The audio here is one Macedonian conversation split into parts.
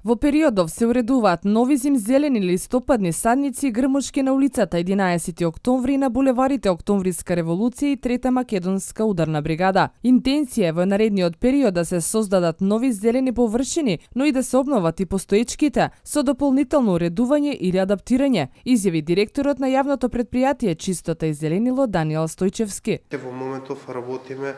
Во периодов се уредуваат нови зимзелени листопадни садници и грмушки на улицата 11 октомври на булеварите Октомвриска револуција и Трета македонска ударна бригада. Интенција е во наредниот период да се создадат нови зелени површини, но и да се обноват и постоечките со дополнително уредување или адаптирање, изјави директорот на јавното претпријатие Чистота и зеленило Даниел Стојчевски. Во моментов работиме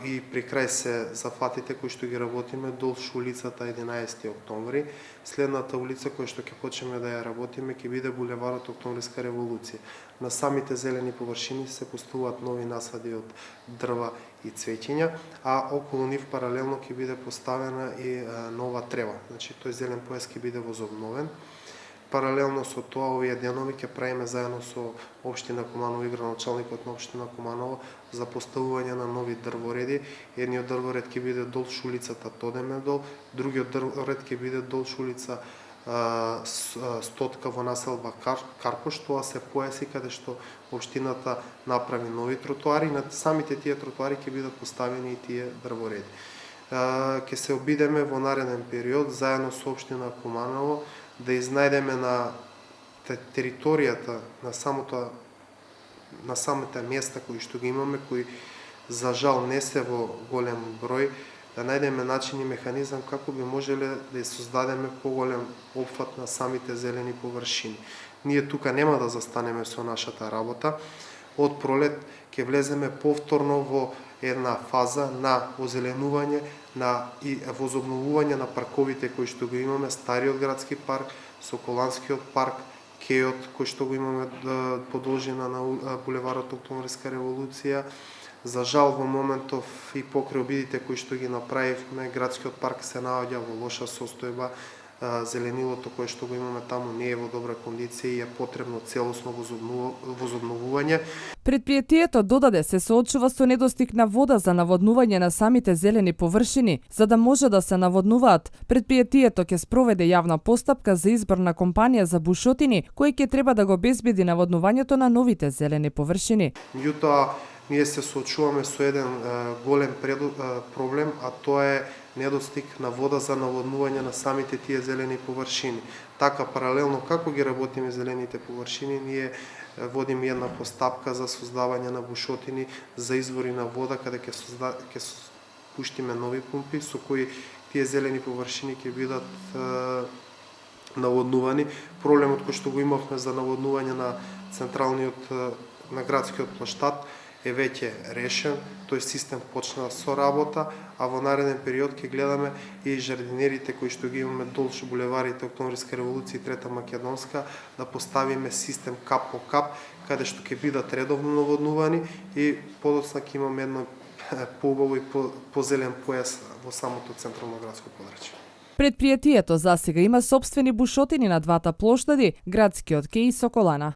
и при крај се зафатите кои што ги работиме долж улицата 11 октомври. Следната улица која што ќе почнеме да ја работиме ќе биде булеварот Октомвриска револуција. На самите зелени површини се поставуваат нови насади од дрва и цвеќиња, а околу нив паралелно ќе биде поставена и нова трева. Значи тој зелен појас ќе биде возобновен. Паралелно со тоа, овие денови ќе правиме заедно со Општина Куманово и градоначалникот на Општина Куманово за поставување на нови дрвореди. Едниот дрворед ќе биде долж улицата Тодемедол, другиот дрворед ќе биде долж улица Стотка во населба Карпош. Тоа се појаси каде што Општината направи нови тротоари. На самите тие тротоари ќе бидат поставени и тие дрвореди. Ќе се обидеме во нареден период заедно со Општина Куманово да изнајдеме на територијата на самите места кои што ги имаме, кои за жал не се во голем број, да најдеме начин и механизам како би можеле да ја создадеме поголем опфат на самите зелени површини. Ние тука нема да застанеме со нашата работа. Од пролет ќе влеземе повторно во една фаза на озеленување и возобновување на парковите кои што го имаме, стариот градски парк, Соколанскиот парк, Кејот кој што го имаме подолжина на булеварот Октомвриска револуција. За жал во моментов и покрај обидите кои што ги направивме, градскиот парк се наоѓа во лоша состојба. Зеленилото кое што го имаме таму не е во добра кондиција и е потребно целосно возобновување. Предпријатието додаде се соочува со недостиг на вода за наводнување на самите зелени површини. За да може да се наводнуваат, предпријатието ќе спроведе јавна постапка за избор на компанија за бушотини, кој ќе треба да го обезбеди наводнувањето на новите зелени површини. Меѓутоа, ние се соочуваме со еден голем проблем, а тоа е недостиг на вода за наводнување на самите тие зелени површини. Така, паралелно како ги работиме зелените површини, ние водиме една постапка за создавање на бушотини за извори на вода, каде ќе пуштиме нови пумпи со кои тие зелени површини ќе бидат наводнувани. Проблемот кој што го имавме за наводнување на на градскиот плоштад е веќе решен, тој систем почна со работа, а во нареден период ќе гледаме и жардинерите кои што ги имаме долж булеварите Октомвриска револуција и Трета македонска да поставиме систем кап по кап, каде што ќе бидат редовно наводнувани и подоцна ќе имаме едно поубаво и позелен појас во самото централно градско подрачје. Предпријатието засега има сопствени бушотини на двата плоштади, градскиот кеј и Соколана.